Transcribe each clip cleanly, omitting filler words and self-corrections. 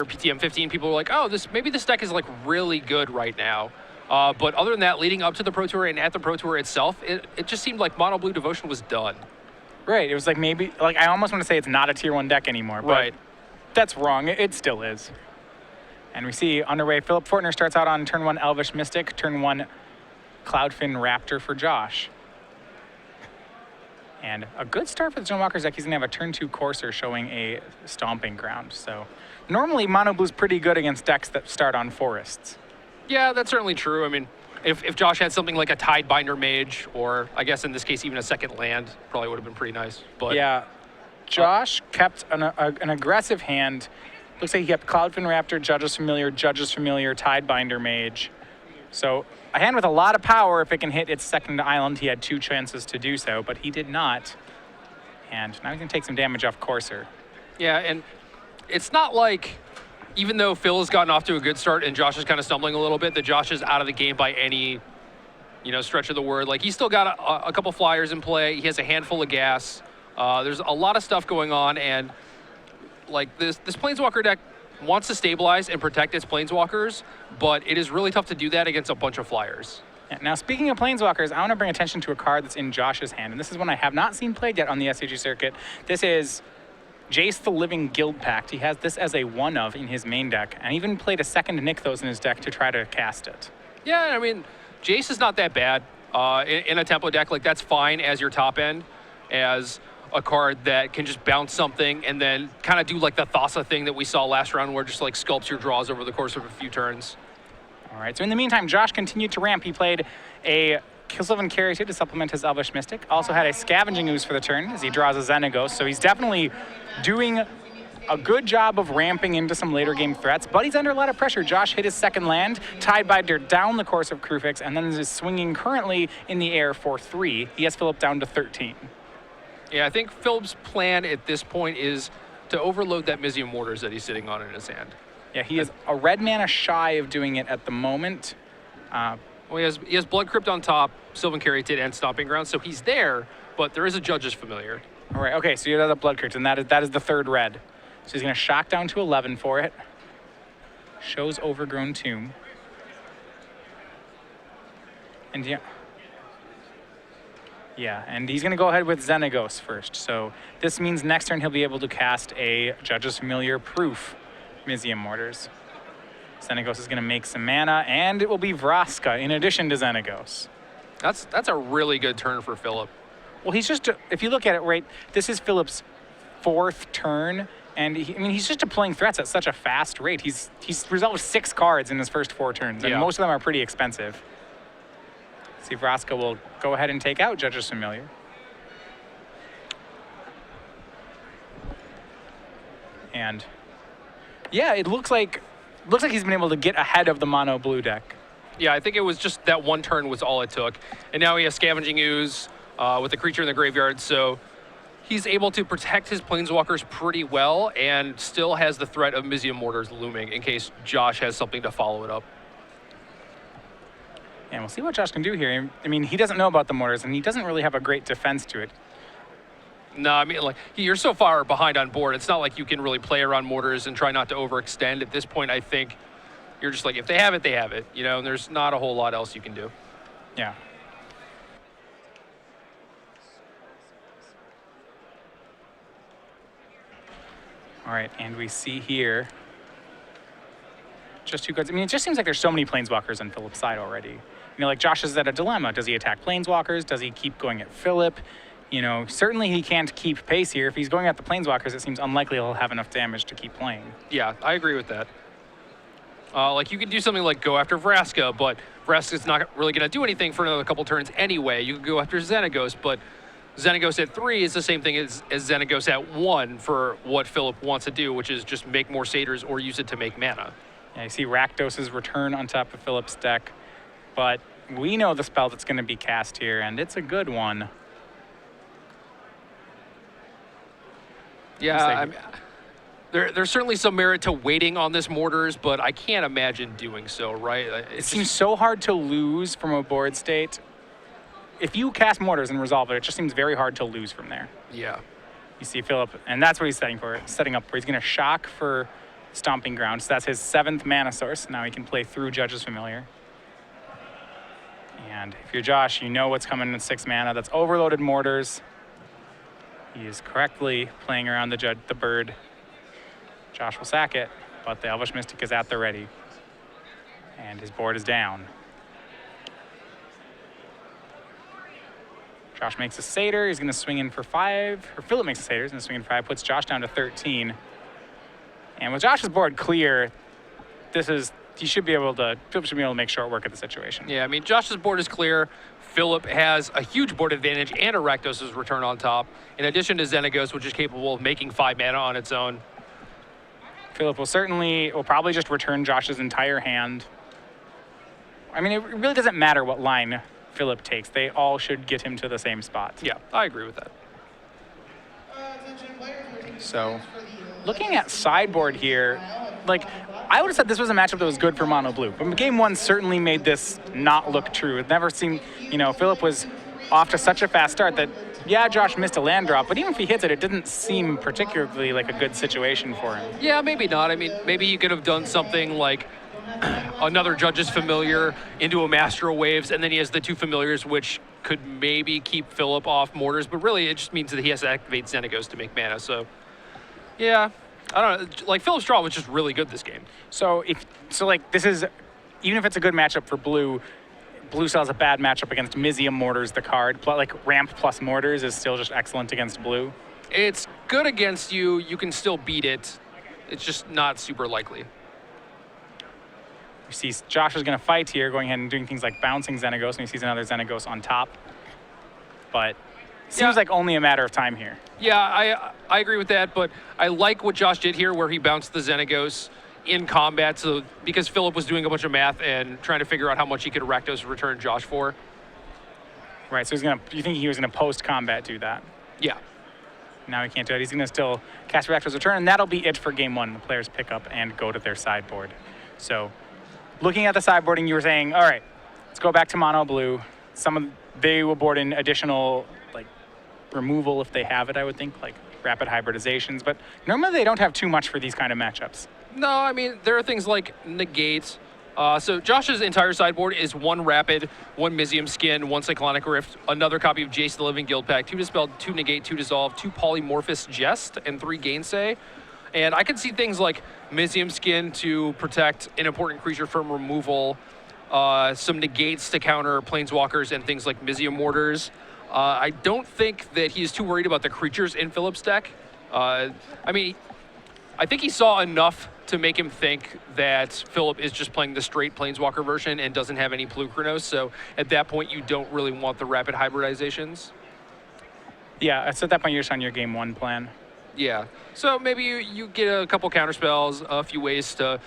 PTM 15, people were like, oh, maybe this deck is like really good right now. But other than that, leading up to the Pro Tour and at the Pro Tour itself, it just seemed like Mono Blue Devotion was done. Right. It was like maybe, like I almost want to say it's not a tier 1 deck anymore. But right. That's wrong. It still is. And we see underway, Phillip Fortner starts out on turn 1 Elvish Mystic, turn 1 Cloudfin Raptor for Josh. And a good start for the Zone Walker's deck. He's going to have a turn 2 Courser showing a Stomping Ground. So normally Mono Blue's pretty good against decks that start on forests. Yeah, that's certainly true. I mean, if Josh had something like a Tidebinder Mage, or I guess in this case even a second land, probably would have been pretty nice. But yeah, Josh kept an aggressive hand. Looks like he kept Cloudfin Raptor, Judge's Familiar, Tidebinder Mage. So a hand with a lot of power if it can hit its second island. He had 2 chances to do so, but he did not. And now he's going to take some damage off Courser. Yeah, and it's not like, even though Phil has gotten off to a good start and Josh is kind of stumbling a little bit, that Josh is out of the game by any, stretch of the word. Like, he's still got a couple flyers in play. He has a handful of gas. There's a lot of stuff going on, and like this Planeswalker deck wants to stabilize and protect its Planeswalkers, but it is really tough to do that against a bunch of flyers. Yeah, now, speaking of Planeswalkers, I want to bring attention to a card that's in Josh's hand, and this is one I have not seen played yet on the SCG circuit. This is Jace the Living Guild Pact. He has this as a 1-of in his main deck, and even played a second Nykthos in his deck to try to cast it. Yeah, I mean, Jace is not that bad. In a tempo deck, like, that's fine as your top end, as a card that can just bounce something and then kind of do like the Thassa thing that we saw last round, where it just like sculpts your draws over the course of a few turns. All right, so in the meantime, Josh continued to ramp. He played a Killsylvan Carrier to supplement his Elvish Mystic. Also had a Scavenging Ooze for the turn as he draws a Xenagos. So he's definitely doing a good job of ramping into some later game threats, but he's under a lot of pressure. Josh hit his second land, Tidebinder down the course of Krufix, and then is swinging currently in the air for 3. He has Phillip down to 13. Yeah, I think Philip's plan at this point is to overload that Mizium Mortars that he's sitting on in his hand. Yeah, he is a red mana shy of doing it at the moment. Well, he has Blood Crypt on top, Sylvan Caryatid, and Stomping Ground, so he's there, but there is a Judge's Familiar. All right, okay, so you have the Blood Crypt, and that is the 3rd red. So he's going to shock down to 11 for it. Shows Overgrown Tomb. And yeah, and he's going to go ahead with Xenagos first. So this means next turn he'll be able to cast a Judge's Familiar proof Mizium Mortars. Xenagos is going to make some mana, and it will be Vraska in addition to Xenagos. That's a really good turn for Phillip. Well, he's just, if you look at it, right, this is Phillip's 4th turn, and he's just deploying threats at such a fast rate. He's resolved 6 cards in his first 4 turns, and most of them are pretty expensive. See if Vraska will go ahead and take out Judge's Familiar. And yeah, it looks like he's been able to get ahead of the mono blue deck. Yeah, I think it was just that one turn was all it took. And now he has Scavenging Ooze with the creature in the graveyard, so he's able to protect his Planeswalkers pretty well and still has the threat of Mizium Mortars looming in case Josh has something to follow it up. And we'll see what Josh can do here. I mean, he doesn't know about the mortars, and he doesn't really have a great defense to it. No, I mean, like, you're so far behind on board. It's not like you can really play around mortars and try not to overextend. At this point, I think you're just like, if they have it, they have it. You know, and there's not a whole lot else you can do. Yeah. All right, and we see here just 2 cards. I mean, it just seems like there's so many Planeswalkers on Phillip's side already. You know, like Josh is at a dilemma. Does he attack Planeswalkers? Does he keep going at Phillip? You know, certainly he can't keep pace here. If he's going at the Planeswalkers, it seems unlikely he'll have enough damage to keep playing. Yeah, I agree with that. Like, you can do something like go after Vraska, but Vraska's not really going to do anything for another couple turns anyway. You could go after Xenagos, but Xenagos at 3 is the same thing as Xenagos at 1 for what Phillip wants to do, which is just make more satyrs or use it to make mana. Yeah, you see Rakdos's return on top of Phillip's deck, but we know the spell that's going to be cast here, and it's a good one. Yeah, I mean, there's certainly some merit to waiting on this mortars, but I can't imagine doing so, right? It seems so hard to lose from a board state. If you cast mortars and resolve it, it just seems very hard to lose from there. Yeah. You see Phillip, and that's what he's setting up for. He's going to shock for Stomping Ground. So that's his 7th mana source. Now he can play through Judge's Familiar. And if you're Josh, you know what's coming in 6 mana. That's Overloaded Mortars. He is correctly playing around the bird. Josh will sack it, but the Elvish Mystic is at the ready. And his board is down. Josh makes a Satyr. He's going to swing in for 5. Or Phillip makes a Satyr. He's going to swing in for 5. Puts Josh down to 13. And with Josh's board clear, Phillip should be able to make short work of the situation. Yeah, I mean, Josh's board is clear. Phillip has a huge board advantage and a Rakdos' return on top, in addition to Xenagos, which is capable of making 5 mana on its own. Phillip will probably just return Josh's entire hand. I mean, it really doesn't matter what line Phillip takes. They all should get him to the same spot. Yeah, I agree with that. So, looking at sideboard here, like, I would have said this was a matchup that was good for mono blue, but game 1 certainly made this not look true. It never seemed, Phillip was off to such a fast start that, yeah, Josh missed a land drop, but even if he hits it, it didn't seem particularly like a good situation for him. Yeah, maybe not. I mean, maybe he could have done something like another Judge's Familiar into a Master of Waves, and then he has the 2 Familiars, which could maybe keep Phillip off Mortars, but really it just means that he has to activate Xenagos to make mana, so yeah. I don't know, like Phillip's draw was just really good this game. So this is, even if it's a good matchup for blue still has a bad matchup against Mizium Mortars, the card. Like ramp plus Mortars is still just excellent against blue. It's good against you. You can still beat it. It's just not super likely. You see Josh is going to fight here, going ahead and doing things like bouncing Xenagos, and he sees another Xenagos on top. But it seems like only a matter of time here. Yeah, I agree with that, but I like what Josh did here where he bounced the Xenagos in combat, so because Phillip was doing a bunch of math and trying to figure out how much he could Rakdos return Josh for. Right, so you think he was going to post-combat do that? Yeah. Now he can't do it. He's going to still cast Rakdos return, and that'll be it for game 1. The players pick up and go to their sideboard. So looking at the sideboarding, you were saying, all right, let's go back to mono blue. They will board in additional removal if they have it, I would think, like rapid hybridizations, but normally they don't have too much for these kind of matchups. No, I mean, there are things like negates. So Josh's entire sideboard is 1 rapid, 1 Mizium Skin, 1 Cyclonic Rift, another copy of Jace the Living Guild Pack, 2 Dispelled, 2 Negate, 2 Dissolve, 2 Polymorphous Jest, and 3 Gainsay. And I could see things like Mizium Skin to protect an important creature from removal, some negates to counter Planeswalkers and things like Mizium Mortars. I don't think that he's too worried about the creatures in Phillip's deck. I mean, I think he saw enough to make him think that Phillip is just playing the straight Planeswalker version and doesn't have any Pluchronos, so at that point you don't really want the rapid hybridizations. Yeah, so at that point you're just on your game 1 plan. Yeah, so maybe you get a couple counterspells, a few ways to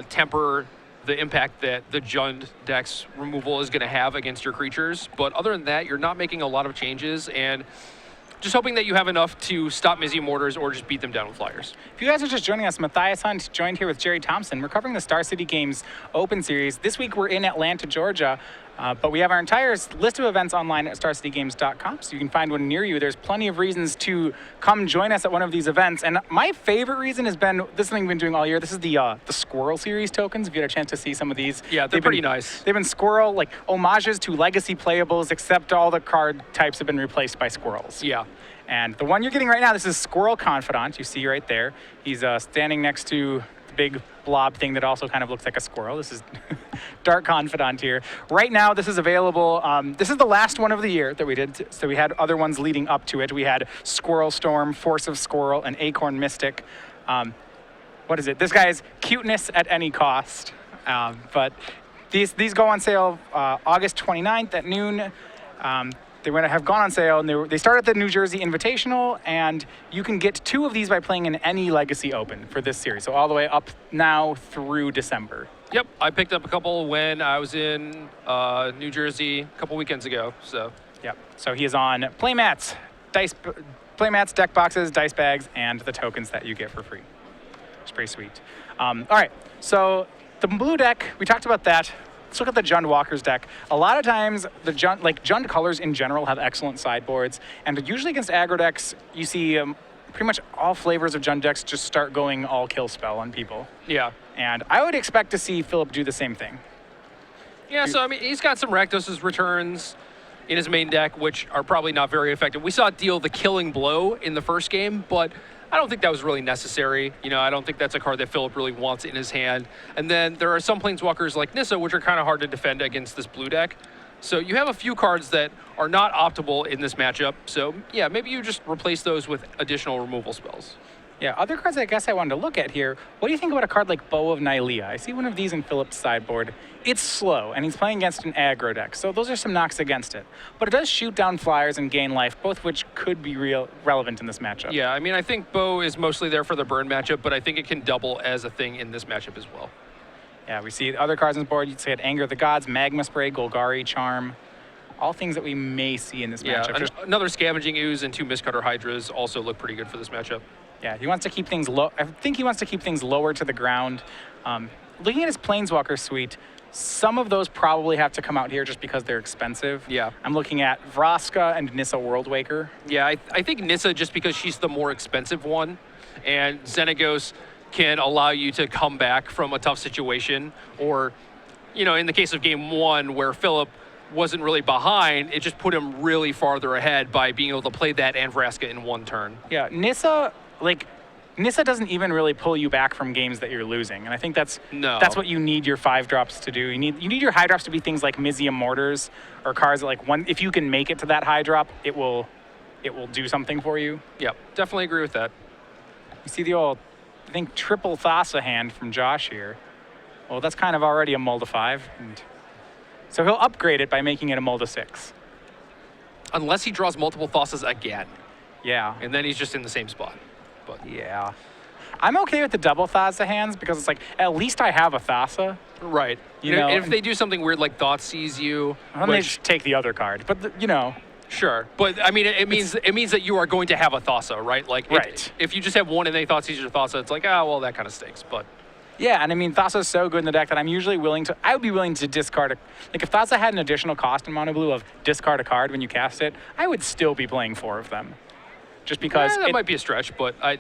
temper the impact that the Jund deck's removal is going to have against your creatures. But other than that, you're not making a lot of changes and just hoping that you have enough to stop Mizium Mortars or just beat them down with flyers. If you guys are just joining us, Matthias Hunt joined here with Jerry Thompson. We're covering the Star City Games Open Series. This week we're in Atlanta, Georgia, but we have our entire list of events online at starcitygames.com, so you can find one near you. There's plenty of reasons to come join us at one of these events, and my favorite reason has been, this is something we've been doing all year, this is the Squirrel Series tokens, if you had a chance to see some of these. Yeah, they're pretty nice. They've been Squirrel, like homages to legacy playables, except all the card types have been replaced by squirrels. Yeah. And the one you're getting right now, this is Squirrel Confidant. You see right there. He's standing next to the big blob thing that also kind of looks like a squirrel. This is Dark Confidant here. Right now, this is available. This is the last one of the year that we did. So we had other ones leading up to it. We had Squirrel Storm, Force of Squirrel, and Acorn Mystic. What is it? This guy's Cuteness at Any Cost. But these go on sale August 29th at noon. They have gone on sale, and they start at the New Jersey Invitational, and you can get 2 of these by playing in any Legacy Open for this series, so all the way up now through December. Yep, I picked up a couple when I was in New Jersey a couple weekends ago, so. Yep, so he is on playmats, deck boxes, dice bags, and the tokens that you get for free. It's pretty sweet. All right, so the blue deck, we talked about that. Let's look at the Jund Walker's deck. A lot of times, Jund colors in general have excellent sideboards, and usually against aggro decks, you see pretty much all flavors of Jund decks just start going all kill spell on people. Yeah. And I would expect to see Phillip do the same thing. Yeah, so I mean, he's got some Rakdos' returns in his main deck, which are probably not very effective. We saw it deal the killing blow in the first game, but I don't think that was really necessary. You know, I don't think that's a card that Phillip really wants in his hand. And then there are some Planeswalkers like Nissa, which are kind of hard to defend against this blue deck. So you have a few cards that are not optimal in this matchup. So yeah, maybe you just replace those with additional removal spells. Yeah, other cards I guess I wanted to look at here. What do you think about a card like Bow of Nylea? I see one of these in Phillip's sideboard. It's slow, and he's playing against an aggro deck, so those are some knocks against it. But it does shoot down flyers and gain life, both which could be relevant in this matchup. Yeah, I mean, I think Bow is mostly there for the burn matchup, but I think it can double as a thing in this matchup as well. Yeah, we see other cards on the board. You'd say Anger of the Gods, Magma Spray, Golgari, Charm. All things that we may see in this matchup. Yeah, another Scavenging Ooze and 2 Mistcutter Hydras also look pretty good for this matchup. Yeah, he wants to keep things low. I think he wants to keep things lower to the ground. Looking at his Planeswalker suite, some of those probably have to come out here just because they're expensive. Yeah. I'm looking at Vraska and Nissa Worldwaker. Yeah, I think Nissa, just because she's the more expensive one, and Xenagos can allow you to come back from a tough situation, or, you know, in the case of game 1 where Phillip wasn't really behind, it just put him really farther ahead by being able to play that and Vraska in one turn. Yeah, Nissa doesn't even really pull you back from games that you're losing, and I think that's what you need your 5-drops to do. You need your high drops to be things like Mizzium Mortars, or cards that if you can make it to that high drop, it will do something for you. Yep, definitely agree with that. You see the old, I think, triple Thassa hand from Josh here. Well, that's kind of already a Mulda 5, and so he'll upgrade it by making it a Mulda 6. Unless he draws multiple Thassas again. Yeah. And then he's just in the same spot. But yeah. I'm okay with the double Thassa hands because it's like, at least I have a Thassa. Right. You know, if they do something weird like Thought Sees You, then they just take the other card. But, you know. Sure. But, I mean, it means that you are going to have a Thassa, right? Like, right. If you just have one and they Thought Sees Your Thassa, it's like, well, that kind of stinks. But yeah, and I mean, Thassa is so good in the deck that I would be willing to discard like if Thassa had an additional cost in Mono Blue of discard a card when you cast it, I would still be playing 4 of them. Just because that might be a stretch, but I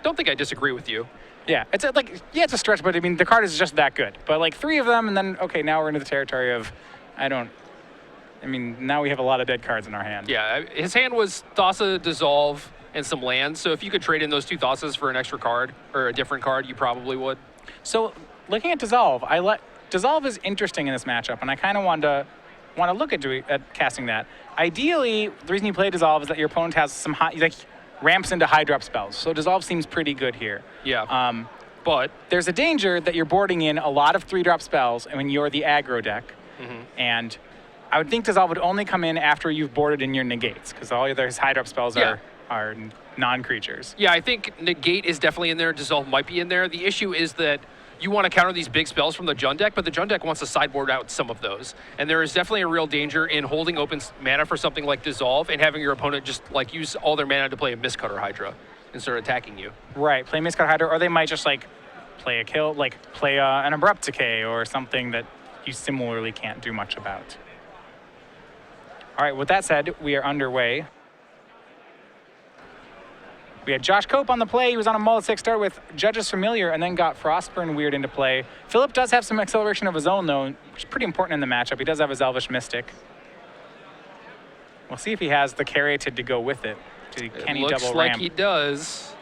don't think I disagree with you. Yeah, it's a stretch, but I mean, the card is just that good. But like 3 of them, and then, okay, now we're into the territory of, now we have a lot of dead cards in our hand. Yeah, his hand was Thassa, Dissolve, and some lands. So if you could trade in those 2 Thassas for an extra card or a different card, you probably would. So looking at Dissolve, Dissolve is interesting in this matchup, and I kind of want to look at casting that. Ideally, the reason you play Dissolve is that your opponent has some ramps into high drop spells. So Dissolve seems pretty good here. Yeah. But there's a danger that you're boarding in a lot of 3-drop spells when you're the aggro deck. Mm-hmm. And I would think Dissolve would only come in after you've boarded in your negates, because all of those high drop spells are non-creatures. Yeah, I think Negate is definitely in there. Dissolve might be in there. The issue is that you want to counter these big spells from the Jund deck, but the Jund deck wants to sideboard out some of those. And there is definitely a real danger in holding open mana for something like Dissolve and having your opponent just use all their mana to play a Mistcutter Hydra and start attacking you. Right, play Mistcutter Hydra, or they might just play a kill, play an Abrupt Decay or something that you similarly can't do much about. All right, with that said, we are underway. We had Josh Cope on the play. He was on a Mullet 6 start with Judge's Familiar and then got Frostburn Weird into play. Phillip does have some acceleration of his own, though, which is pretty important in the matchup. He does have his Elvish Mystic. We'll see if he has the Caryatid to go with it. Can he double ramp? Looks like he does.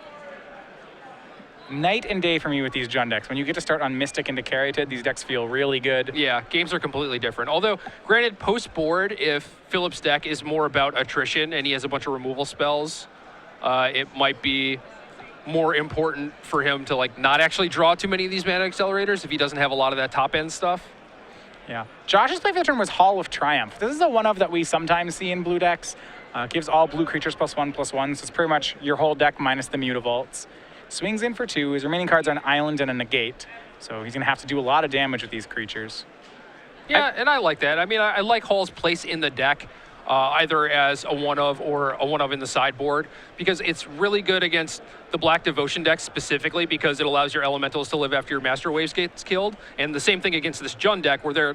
Night and day for me with these Jund decks. When you get to start on Mystic into Caryatid, these decks feel really good. Yeah, games are completely different. Although, granted, post-board, if Phillip's deck is more about attrition and he has a bunch of removal spells, it might be more important for him to not actually draw too many of these mana accelerators if he doesn't have a lot of that top end stuff. Yeah. Josh's play for the turn was Hall of Triumph. This is a one of that we sometimes see in blue decks. Gives all blue creatures +1/+1, so it's pretty much your whole deck minus the Mutavaults. Swings in for 2. His remaining cards are an island and a negate, so he's going to have to do a lot of damage with these creatures. Yeah, and I like that. I mean, I like Hall's place in the deck. Either as a one-of or a one-of in the sideboard, because it's really good against the Black Devotion deck specifically because it allows your elementals to live after your Master Waves gets killed, and the same thing against this Jund deck where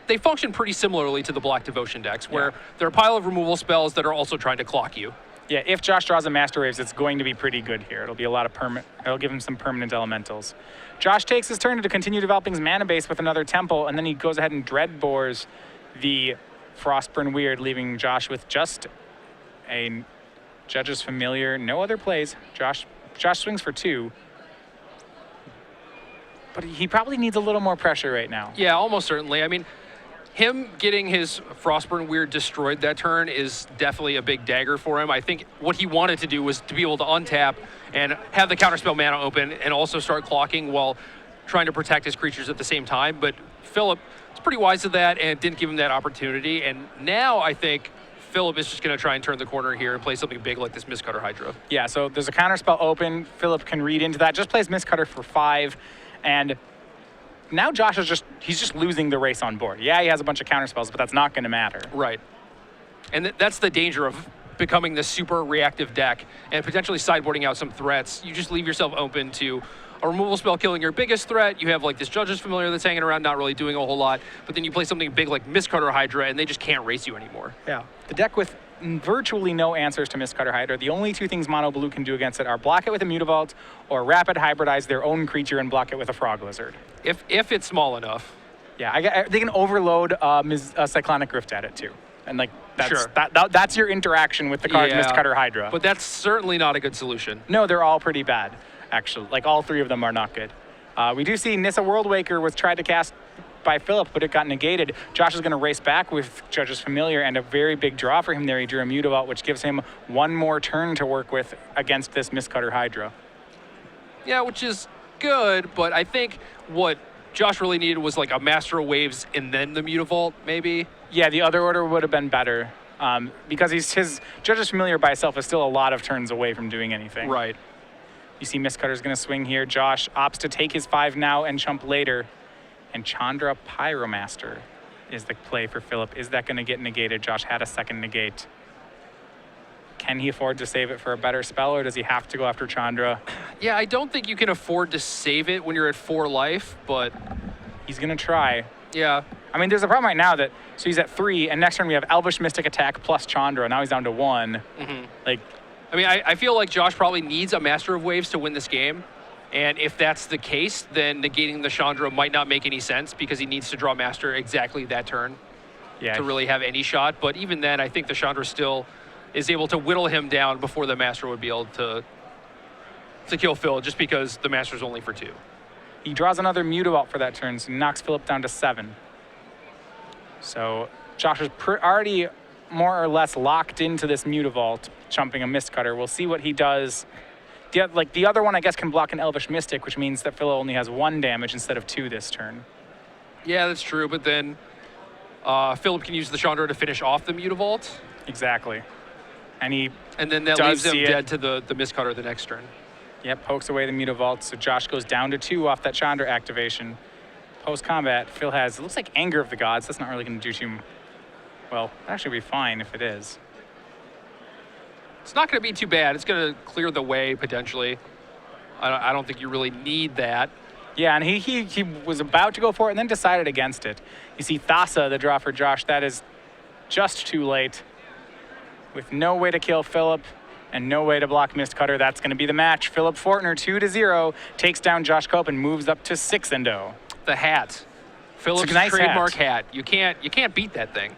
they function pretty similarly to the Black Devotion decks, where they're a pile of removal spells that are also trying to clock you. Yeah, if Josh draws a Master Waves, it's going to be pretty good here. It'll be a lot of it'll give him some permanent elementals. Josh takes his turn to continue developing his mana base with another Temple, and then he goes ahead and Dreadbores the Frostburn Weird, leaving Josh with just a Judge's Familiar. No other plays. Josh swings for 2. But he probably needs a little more pressure right now. Yeah, almost certainly. I mean, him getting his Frostburn Weird destroyed that turn is definitely a big dagger for him. I think what he wanted to do was to be able to untap and have the counterspell mana open and also start clocking while trying to protect his creatures at the same time. But Phillip was pretty wise to that and didn't give him that opportunity. And now I think Phillip is just going to try and turn the corner here and play something big like this Mistcutter Hydra. Yeah, so there's a counterspell open. Phillip can read into that. Just plays Mistcutter for 5. And now Josh is he's just losing the race on board. Yeah, he has a bunch of counterspells, but that's not going to matter. Right. And that's the danger of becoming this super reactive deck and potentially sideboarding out some threats. You just leave yourself open to a removal spell killing your biggest threat. You have like this Judge's Familiar that's hanging around, not really doing a whole lot. But then you play something big like Mistcutter Hydra, and they just can't race you anymore. Yeah. The deck with virtually no answers to Mistcutter Hydra. The only 2 things Mono Blue can do against it are block it with a Mutavault or rapid hybridize their own creature and block it with a Frog Lizard. If it's small enough. Yeah, they can overload Cyclonic Rift at it too. And like that's Sure. that's your interaction with the card Mistcutter Hydra. But that's certainly not a good solution. No, they're all pretty bad, actually. Like all 3 of them are not good. We do see Nissa Worldwaker was tried to cast by Phillip, but it got negated. Josh is going to race back with Judge's Familiar, and a very big draw for him there. He drew a Mutavault, which gives him 1 more turn to work with against this Mistcutter Hydra. Yeah, which is good, but I think what Josh really needed was like a Master of Waves and then the Mutavault, maybe. Yeah, the other order would have been better because his Judge's Familiar by itself is still a lot of turns away from doing anything. Right. You see Mistcutter's going to swing here. Josh opts to take his 5 now and chump later. And Chandra Pyromaster is the play for Phillip. Is that going to get negated? Josh had a second negate. Can he afford to save it for a better spell, or does he have to go after Chandra? Yeah, I don't think you can afford to save it when you're at 4 life, but He's going to try. yeah. I mean, there's a problem right now that, so he's at 3, and next turn we have Elvish Mystic Attack plus Chandra. Now he's down to 1. Like, I mean, I feel like Josh probably needs a Master of Waves to win this game. And if that's the case, then negating the Chandra might not make any sense because he needs to draw Master exactly that turn yeah, to really have any shot. But even then, I think the Chandra still is able to whittle him down before the Master would be able to kill Phil, just because the Master's only for 2. he draws another Mutavault for that turn, so he knocks Phillip down to 7. So Josh is already more or less locked into this Mutavault, chumping a Mistcutter. We'll see what he does. The other one, I guess, can block an Elvish Mystic, which means that Phil only has 1 damage instead of 2 this turn. Yeah, that's true. But then Phillip can use the Chandra to finish off the Mutavault. Exactly. And then that leaves him dead to the Mistcutter the next turn. Yep, pokes away the Mutavault, so Josh goes down to 2 off that Chandra activation. Post-combat, Phil has, it looks like Anger of the Gods. That's not really going to do too, well, actually be fine if it is. It's not going to be too bad. It's going to clear the way, potentially. I don't think you really need that. Yeah, and he was about to go for it and then decided against it. You see Thassa, the draw for Josh. That is just too late. With no way to kill Phillip and no way to block Mistcutter, that's going to be the match. Phillip Fortner, 2-0, takes down Josh Cope and moves up to 6-0. The hat. Phillip's nice trademark hat. You can't beat that thing.